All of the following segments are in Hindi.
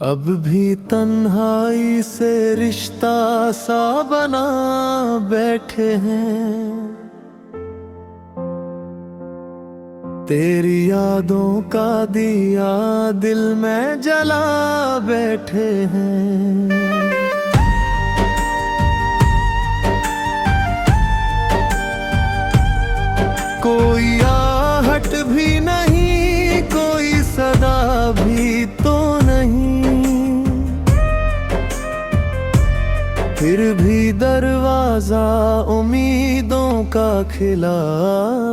अब भी तन्हाई से रिश्ता सा बना बैठे हैं। तेरी यादों का दिया दिल में जला बैठे हैं। कोई आहट भी नहीं, कोई सदा भी तो नहीं, फिर भी दरवाजा उम्मीदों का खिला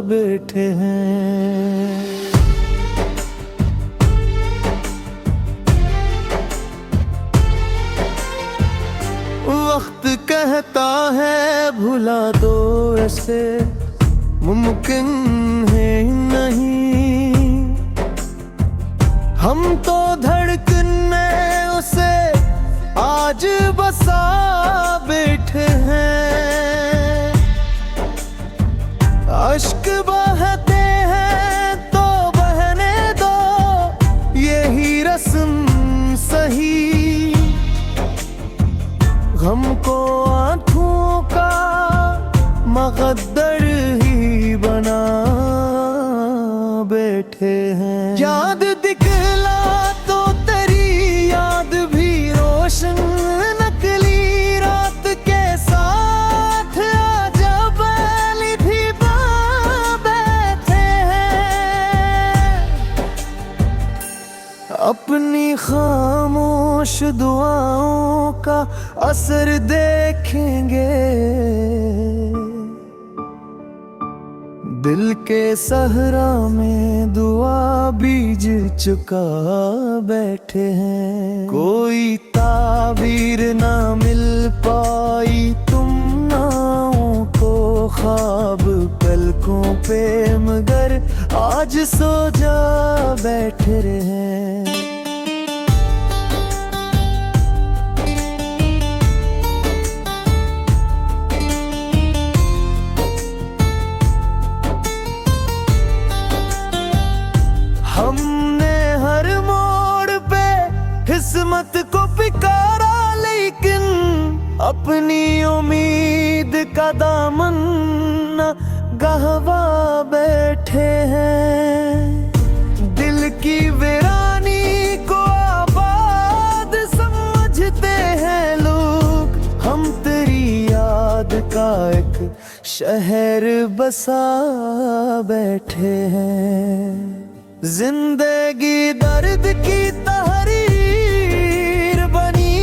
बैठे हैं। वक्त कहता है भुला दो, ऐसे मुमकिन है नहीं। हम तो धड़कन में उसे आज बसा बैठे हैं। अश्क बहते हैं तो बहने दो, यही रस्म सही। गम को आंखों का मकद्दर ही बना बैठे हैं। याद दिखला तो तेरी याद भी रोशन नकली रात के साथ आजा बैली भी बैठे हैं। अपनी खामोश दुआओं का असर देखेंगे, दिल के सहरा में दुआ बीज चुका बैठे हैं। कोई ताबीर ना मिल पाई तुम नाओं को ख्वाब पलकों पे, मगर आज सो जा बैठे हैं। हमने हर मोड़ पे किस्मत को पिकारा, लेकिन अपनी उम्मीद का दामन न गहवा बैठे हैं। दिल की वीरानी को आबाद समझते हैं लोग, हम तेरी याद का एक शहर बसा बैठे हैं। जिंदगी दर्द की तहरीर बनी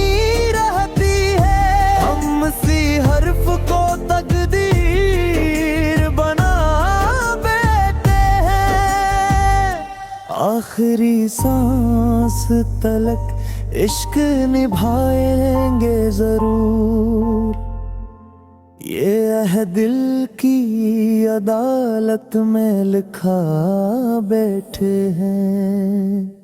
रहती है, हम सी हर्फ को तकदीर बना बैठे हैं। आखिरी सांस तलक इश्क निभाएंगे जरूर, ये है दिल की अदालत में लिखा बैठे हैं।